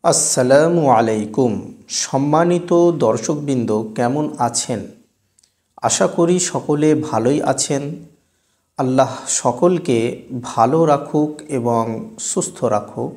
আসসালামু আলাইকুম। সম্মানিত দর্শকবৃন্দ, কেমন আছেন? আশা করি সকলে ভালোই আছেন। আল্লাহ সকলকে ভালো রাখুক এবং সুস্থ রাখুক।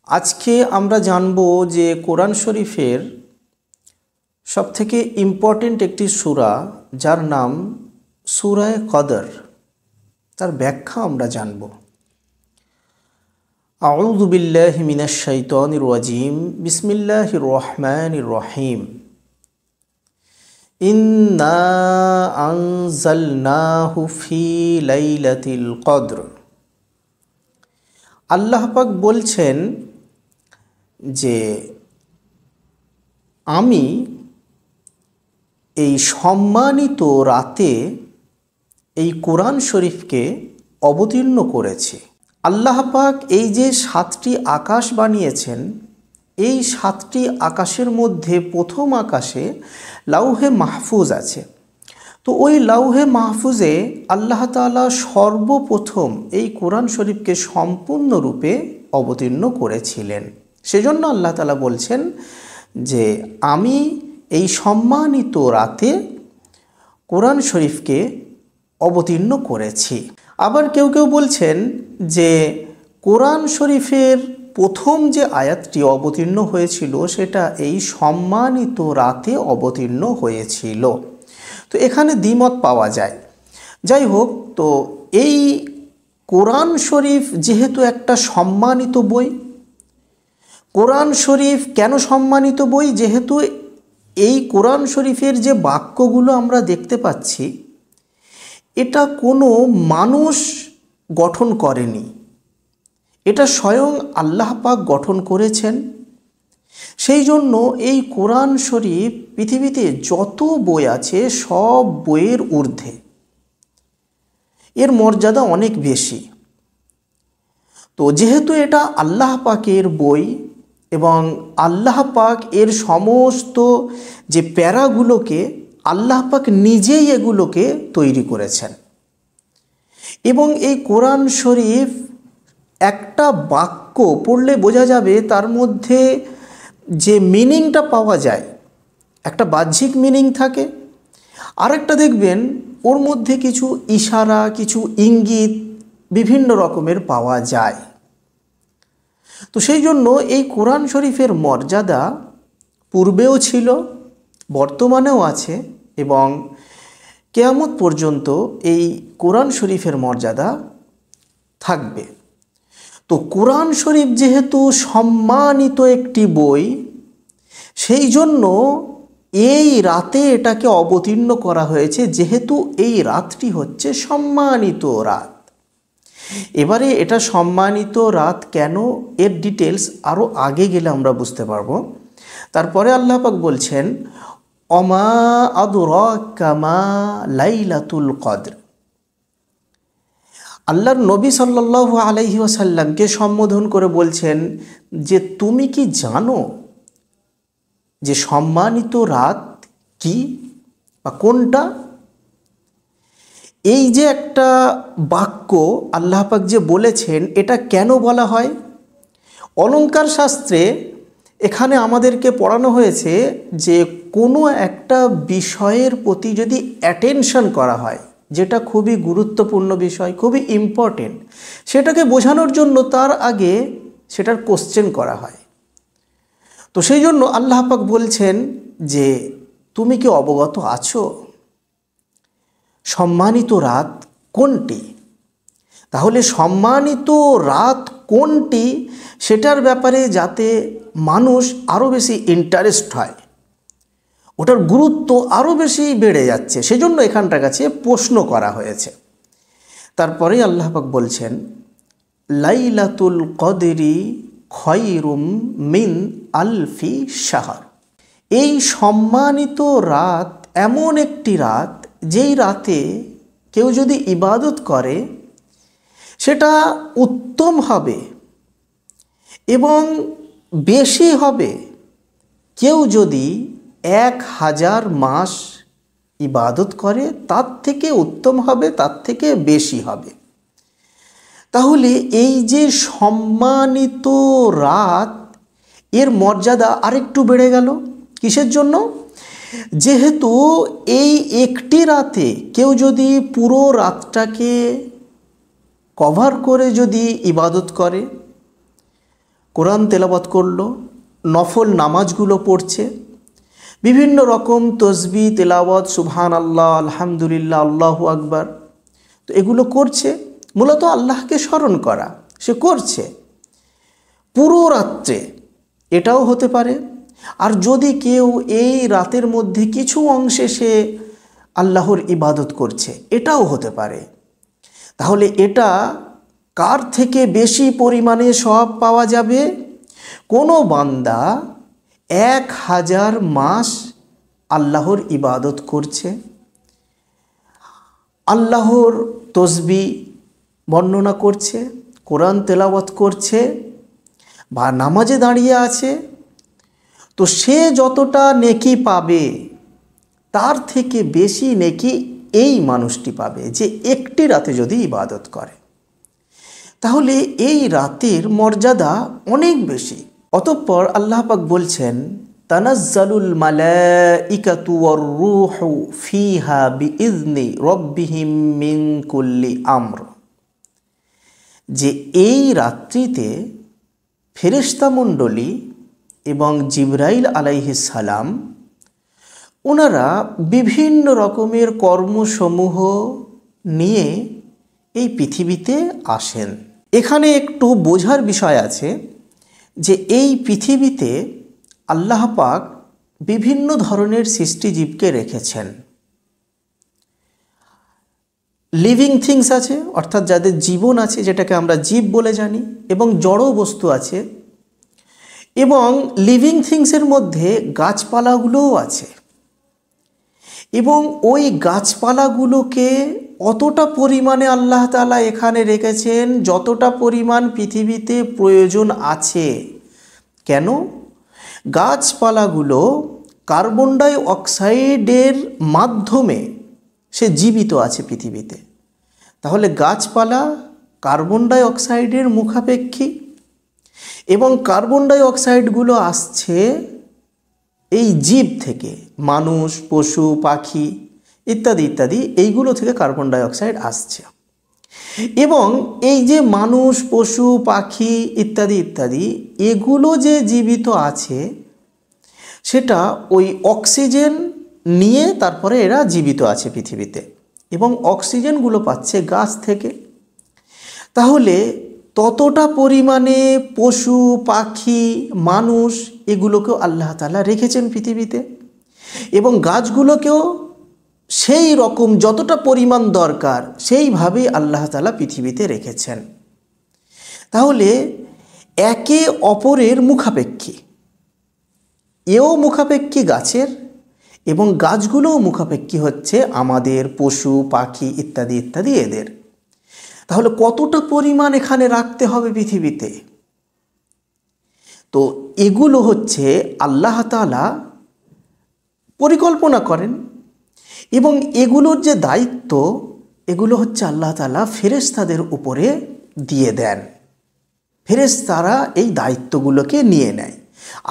আজকে আমরা জানব যে কোরআন শরীফের সবথেকে ইম্পর্টেন্ট একটি সূরা, যার নাম সূরা কদর, তার ব্যাখ্যা আমরা জানব। আউযু বিল্লাহি মিনাশ শাইতানির রাজিম। বিসমিল্লাহির রহমানির রহিম। ইন্না আনজালনাহু ফি লাইলাতিল কদর। আল্লাহ পাক বলছেন যে আমি এই সম্মানিত রাতে এই কোরআন শরীফকে অবতীর্ণ করেছি। আল্লাহ পাক এই যে 7টি আকাশ বানিয়েছেন, এই 7টি আকাশের মধ্যে প্রথম আকাশে লাউহে মাহফুজ আছে। তো ওই লাউহে মাহফুজে আল্লাহ তাআলা সর্বপ্রথম এই কোরআন শরীফকে সম্পূর্ণরূপে অবতীর্ণ করেছিলেন। সেজন্য আল্লাহ তাআলা বলছেন যে আমি এই সম্মানিত রাতে কোরআন শরীফকে অবতীর্ণ করেছি। আবার কেউ কেউ বলছেন যে কোরআন শরীফের প্রথম যে আয়াতটি অবতীর্ণ হয়েছিল সেটা এই সম্মানিত রাতে অবতীর্ণ হয়েছিল। তো এখানে দ্বিমত পাওয়া যায়। যাই হোক, তো এই কোরআন শরীফ যেহেতু একটা সম্মানিত বই, কোরআন শরীফ কেন সম্মানিত বই? যেহেতু এই কোরআন শরীফের যে বাক্যগুলো আমরা দেখতে পাচ্ছি, এটা কোনো মানুষ গঠন করেনি, এটা স্বয়ং আল্লাহ পাক গঠন করেছেন। সেই জন্য এই কোরআন শরীফ পৃথিবীতে যত বই আছে সব বইয়ের ঊর্ধ্বে, এর মর্যাদা অনেক বেশি। তো যেহেতু এটা আল্লাহ পাকের বই এবং আল্লাহ পাক এর সমস্ত যে প্যারাগুলোকে আল্লাহ পাক নিজেই এগুলোকে তৈরি করেছেন, এবং এই কোরআন শরীফ একটা বাক্য পড়লে বোঝা যাবে তার মধ্যে যে মিনিংটা পাওয়া যায়, একটা বাহ্যিক মিনিং থাকে, আরেকটা দেখবেন ওর মধ্যে কিছু ইশারা, কিছু ইঙ্গিত বিভিন্ন রকমের পাওয়া যায়। তো সেই জন্য এই কোরআন শরীফের মর্যাদা পূর্বেও ছিল, বর্তমানেও আছে, এবং কিয়ামত পর্যন্ত এই কোরআন শরীফের মর্যাদা থাকবে। তো কোরআন শরীফ যেহেতু সম্মানিত একটি বই, সেই জন্য এই রাতে এটাকে অবতীর্ণ করা হয়েছে, যেহেতু এই রাতটি হচ্ছে সম্মানিত রাত। এবারে এটা সম্মানিত রাত কেন, এর ডিটেলস আরও আগে গেলে আমরা বুঝতে পারবো। তারপরে আল্লাহ পাক বলছেন অমা আদরাকা মা লাইলাতুল কদর। আল্লাহর নবী সাল্লাল্লাহু আলাইহি ওয়াসাল্লামকে সম্বোধন করে বলছেন যে তুমি কি জানো যে সম্মানিত রাত কি বা কোনটা? এই যে একটা বাক্য আল্লাহ পাক যে বলেছেন, এটা কেন বলা হয়? অলংকার শাস্ত্রে এখানে আমাদেরকে পড়ানো হয়েছে যে কোনো একটা বিষয়ের প্রতি যদি অ্যাটেনশন করা হয়, যেটা খুবই গুরুত্বপূর্ণ বিষয়, খুবই ইম্পর্টেন্ট, সেটাকে বোঝানোর জন্য তার আগে সেটার কোশ্চেন করা হয়। তো সেই জন্য আল্লাহ পাক বলছেন যে তুমি কি অবগত আছো সম্মানিত রাত কোনটি? তাহলে সম্মানিত রাত কোনটি সেটার ব্যাপারে যাতে মানুষ আরও বেশি ইন্টারেস্ট হয়, ওটার গুরুত্ব আরও বেশি বেড়ে যাচ্ছে, সেজন্য এখানটার কাছে প্রশ্ন করা হয়েছে। তারপরে আল্লাহ পাক বলছেন লাইলাতুল কদরি খয়রুম মিন আলফি শাহর। এই সম্মানিত রাত এমন একটি রাত, যেই রাতে কেউ যদি ইবাদত করে সেটা উত্তম হবে এবং বেশি হবে। কেউ যদি 1000 মাস ইবাদত করে তার থেকে উত্তম হবে, তার থেকে বেশি হবে। তাহলে এই যে সম্মানিত রাত, এর মর্যাদা আরেকটু বেড়ে গেল। কিসের জন্য? যেহেতু এই একটি রাতে কেউ যদি পুরো রাতটাকে কভার করে যদি ইবাদত করে, কোরআন তেলাওয়াত করলো, নফল নামাজগুলো পড়ছে, বিভিন্ন রকম তসবিহ তেলাওয়াত, সুবহান আল্লাহ, আলহামদুলিল্লাহ, আল্লাহু আকবার, তো এগুলো করছে, মূলত আল্লাহকে স্মরণ করা সে করছে পুরো রাত্রে, এটাও হতে পারে। আর যদি কেউ এই রাতের মধ্যে কিছু অংশে সে আল্লাহর ইবাদত করছে, এটাও হতে পারে। তাহলে এটা কার থেকে বেশি পরিমাণে সওয়াব পাওয়া যাবে? কোনো বান্দা 1000 মাস আল্লাহর ইবাদত করছে, আল্লাহর তসবিহ বর্ণনা করছে, কোরআন তেলাওয়াত করছে বা নামাজে দাঁড়িয়ে আছে, তো সে যতটা নেকি পাবে তার থেকে বেশি নেকি এই মানুষটি পাবে যে একটি রাতে যদি ইবাদত করে। তাহলে এই রাতের মর্যাদা অনেক বেশি। অতঃপর আল্লাহ পাক বলছেন, তানাজ্জালুল মালাইকাতু ওয়ার রূহু ফিহা বিইذনি রাব্বিহিম মিন কুল্লি আমর, যে এই রাত্রিতে ফেরেশতা মণ্ডলী এবং জিবরাইল আলাইহিস সালাম ওনারা বিভিন্ন রকমের কর্মসমূহ নিয়ে এই পৃথিবীতে আসেন। এখানে একটু বোঝার বিষয় আছে যে এই পৃথিবীতে আল্লাহ পাক বিভিন্ন ধরনের সৃষ্টিজীবকে রেখেছেন। লিভিং থিংস আছে, অর্থাৎ যাদের জীবন আছে, যেটাকে আমরা জীব বলে জানি, এবং জড় বস্তু আছে, এবং লিভিং থিংসের মধ্যে গাছপালাগুলোও আছে। এবং ওই গাছপালাগুলোকে অতটা পরিমাণে আল্লাহ তাআলা এখানে রেখেছেন যতটা পরিমাণ পৃথিবীতে প্রয়োজন আছে। কেন? গাছপালাগুলো কার্বন ডাই অক্সাইডের মাধ্যমে সে জীবিত আছে পৃথিবীতে। তাহলে গাছপালা কার্বন ডাই অক্সাইডের মুখাপেক্ষী, এবং কার্বন ডাই অক্সাইডগুলো আসছে এই জীব থেকে, মানুষ, পশু, পাখি ইত্যাদি ইত্যাদি, এইগুলো থেকে কার্বন ডাই অক্সাইড আসছে। এবং এই যে মানুষ, পশু, পাখি ইত্যাদি ইত্যাদি, এগুলো যে জীবিত আছে সেটা ওই অক্সিজেন নিয়ে তারপরে এরা জীবিত আছে পৃথিবীতে, এবং অক্সিজেনগুলো পাচ্ছে গাছ থেকে। তাহলে ততটা পরিমাণে পশু, পাখি, মানুষ এগুলোকেও আল্লাহ তাআলা রেখেছেন পৃথিবীতে, এবং গাছগুলোকেও সেই রকম যতটা পরিমাণ দরকার সেইভাবেই আল্লাহ তাআলা পৃথিবীতে রেখেছেন। তাহলে একে অপরের মুখাপেক্ষী, এও মুখাপেক্ষী গাছের, এবং গাছগুলোও মুখাপেক্ষী হচ্ছে আমাদের পশু, পাখি ইত্যাদি ইত্যাদি এদের। তাহলে কতটা পরিমাণ এখানে রাখতে হবে পৃথিবীতে? তো এগুলো হচ্ছে আল্লাহ তাআলা পরিকল্পনা করেন, এবং এগুলোর যে দায়িত্ব, এগুলো হচ্ছে আল্লাহ তাআলা ফেরেশতাদের উপরে দিয়ে দেন। ফেরেশতারা এই দায়িত্বগুলোকে নিয়ে নেয়।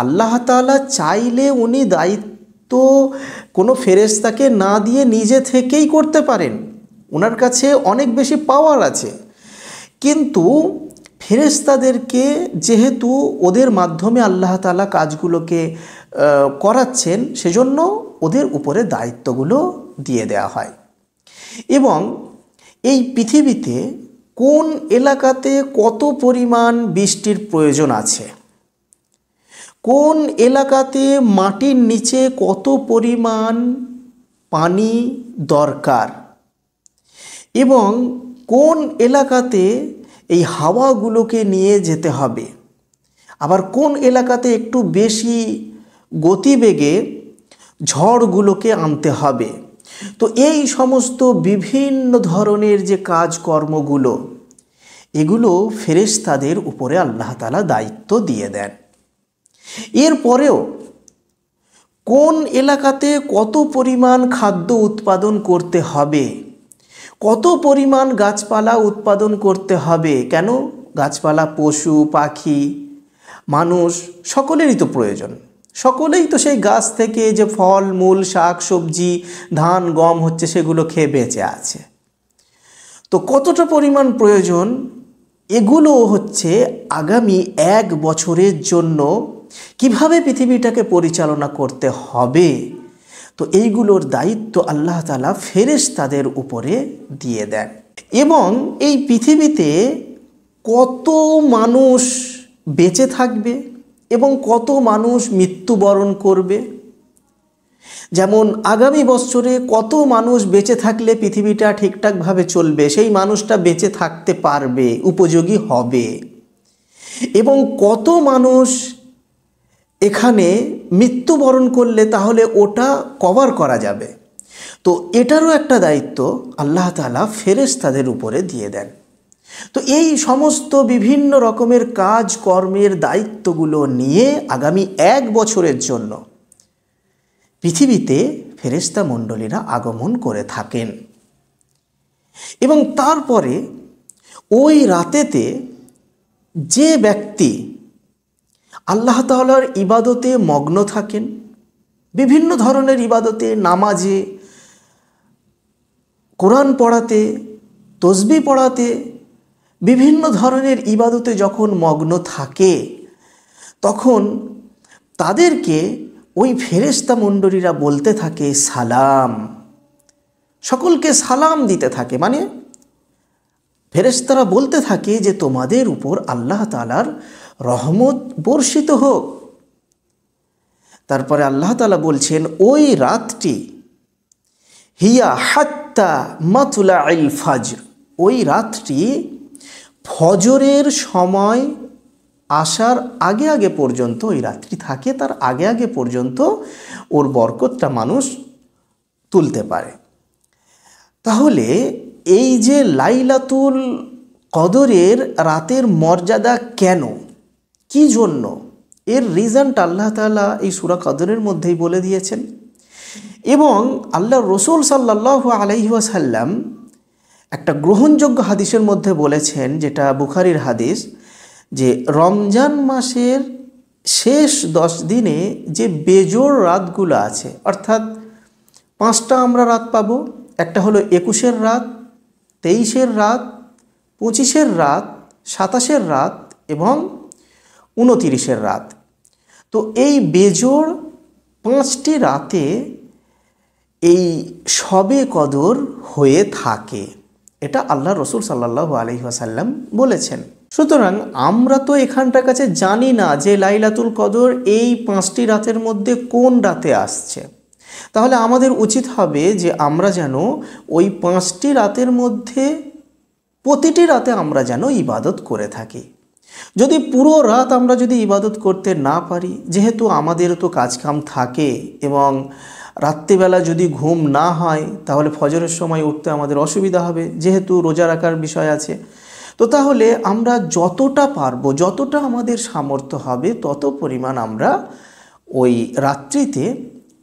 আল্লাহ তাআলা চাইলে উনি দায়িত্ব কোনো ফেরেশতাকে না দিয়ে নিজে থেকেই করতে পারেন, ওনার কাছে অনেক বেশি পাওয়ার আছে, কিন্তু ফেরেশতাদেরকে যেহেতু ওদের মাধ্যমে আল্লাহ তাআলা কাজগুলোকে করাচ্ছেন, সেজন্য ওদের উপরে দায়িত্বগুলো দিয়ে দেওয়া হয়। এবং এই পৃথিবীতে কোন এলাকাতে কত পরিমাণ বৃষ্টির প্রয়োজন আছে, কোন এলাকাতে মাটির নিচে কত পরিমাণ পানি দরকার, এবং কোন এলাকাতে এই হাওয়াগুলোকে নিয়ে যেতে হবে, আবার কোন এলাকাতে একটু বেশি গতিবেগে ঝড়গুলোকে আনতে হবে। তো এই সমস্ত বিভিন্ন ধরনের যে কাজকর্মগুলো, এগুলো ফেরেশতাদের উপরে আল্লাহ তাআলা দায়িত্ব দিয়ে দেন। এরপরেও কোন এলাকাতে কত পরিমাণ খাদ্য উৎপাদন করতে হবে, কত পরিমাণ গাছপালা উৎপাদন করতে হবে, কেন গাছপালা, পশু পাখি, মানুষ সকলেরই তো প্রয়োজন। সকলেই তো সেই গাছ থেকে যে ফল মূল, শাক সবজি, ধান গম হচ্ছে সেগুলো খেয়ে বেঁচে আছে। তো কতটা পরিমাণ প্রয়োজন, এগুলো হচ্ছে আগামী 1 বছরের জন্য কিভাবে পৃথিবীটাকে পরিচালনা করতে হবে, তো এইগুলোর দায়িত্ব আল্লাহ তাআলা ফেরেশতাদের উপরে দিয়ে দেন। এবং এই পৃথিবীতে কত মানুষ বেঁচে থাকবে এবং কত মানুষ মৃত্যুবরণ করবে, যেমন আগামী বছরে কত মানুষ বেঁচে থাকলে পৃথিবীটা ঠিকঠাকভাবে চলবে, সেই মানুষটা বেঁচে থাকতে পারবে, উপযোগী হবে, এবং কত মানুষ এখানে মৃত্যুবরণ করলে তাহলে ওটা কভার করা যাবে। তো এটারও একটা দায়িত্ব আল্লাহ তাআলা ফেরেশতাদের উপরে দিয়ে দেন। তো এই সমস্ত বিভিন্ন রকমের কাজ কর্মের দায়িত্বগুলো নিয়ে আগামী 1 বছরের জন্য পৃথিবীতে ফেরেশতা মণ্ডলীরা আগমন করে থাকেন। এবং তারপরে ওই রাতেতে যে ব্যক্তি আল্লাহ তাআলার ইবাদতে মগ্ন থাকেন, বিভিন্ন ধরনের ইবাদতে, নামাজে, কোরআন পড়াতে, তসবিহ পড়াতে, বিভিন্ন ধরনের ইবাদতে যখন মগ্ন থাকে, তখন তাদেরকে ওই ফেরেশতা মণ্ডলীরা বলতে থাকে সালাম, সকলকে সালাম দিতে থাকে। মানে ফেরেশতারা বলতে থাকে যে তোমাদের উপর আল্লাহ তাআলার রহমত বর্ষিত হোক। তারপরে আল্লাহ তাআলা বলছেন ওই রাতটি হিয়া হাত্তা মাতলাইল ফাজর, ওই রাতটি ফজরের সময় আসার আগে আগে পর্যন্ত ওই রাত্রি থাকে, তার আগে আগে পর্যন্ত ওর বরকতটা মানুষ তুলতে পারে। তাহলে এই যে লাইলাতুল কদরের রাতের মর্যাদা কেন, কি জন্য, এর রিজনটা আল্লাহ তাআলা এই সূরা কদরের মধ্যেই বলে দিয়েছেন। এবং আল্লাহর রাসূল সাল্লাল্লাহু আলাইহি ওয়াসাল্লাম একটা গ্রহণযোগ্য হাদিসের মধ্যে বলেছেন, যেটা বুখারীর হাদিস, যে রমজান মাসের শেষ 10 দিনে যে বেজোড় রাতগুলো আছে, অর্থাৎ 5টা আমরা রাত পাবো। একটা হলো 21-এর রাত, 23-এর রাত, 25-এর রাত, 27-এর রাত এবং 29-এর রাত। তো এই বেজোড় 5টি রাতে এই শবে কদর হয়ে থাকে, এটা আল্লাহ রাসূল সাল্লাল্লাহু আলাইহি ওয়াসাল্লাম বলেছেন। সুতরাং আমরা তো এখানটার কাছে জানি না যে লাইলাতুল কদর এই 5টি রাতের মধ্যে কোন রাতে আসছে। তাহলে আমাদের উচিত হবে যে আমরা যেন ওই 5টি রাতের মধ্যে প্রতিটি রাতে আমরা যেন ইবাদত করে থাকি। যদি পুরো রাত আমরা যদি ইবাদত করতে না পারি, যেহেতু আমাদের তো কাজকাম থাকে এবং রাত্রিবেলা যদি ঘুম না হয় তাহলে ফজরের সময় উঠতে আমাদের অসুবিধা হবে, যেহেতু রোজা রাখার বিষয় আছে। তো তাহলে আমরা যতটা পারবো, যতটা আমাদের সামর্থ্য হবে, তত পরিমাণ আমরা ওই রাত্রিতে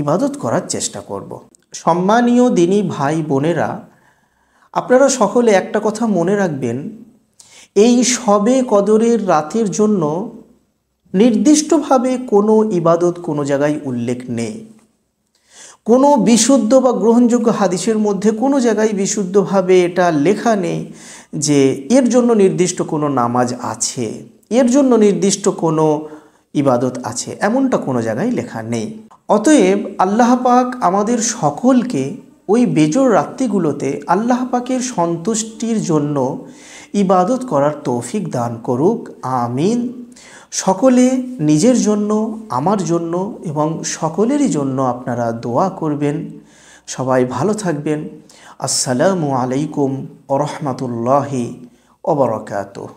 ইবাদত করার চেষ্টা করব। সম্মানীয় দিনী ভাই বোনেরা, আপনারা সকলে একটা কথা মনে রাখবেন, এই শবে কদরের রাতের জন্য নির্দিষ্টভাবে কোনো ইবাদত কোনো জায়গায় উল্লেখ নেই। কোনো বিশুদ্ধ বা গ্রহণযোগ্য হাদিসের মধ্যে কোনো জায়গায় বিশুদ্ধভাবে এটা লেখা নেই যে এর জন্য নির্দিষ্ট কোনো নামাজ আছে, এর জন্য নির্দিষ্ট কোনো ইবাদত আছে, এমনটা কোনো জায়গায় লেখা নেই। অতএব আল্লাহ পাক আমাদের সকলকে ওই বেজোড় রাত্রিগুলোতে আল্লাহ পাকের সন্তুষ্টির জন্য ইবাদত করার তৌফিক দান করুক, আমিন। সকলে নিজের জন্য, আমার জন্য এবং সকলেরই জন্য আপনারা দোয়া করবেন। সবাই ভালো থাকবেন। আসসালামু আলাইকুম ওয়া রাহমাতুল্লাহি ওয়া বারাকাতুহু।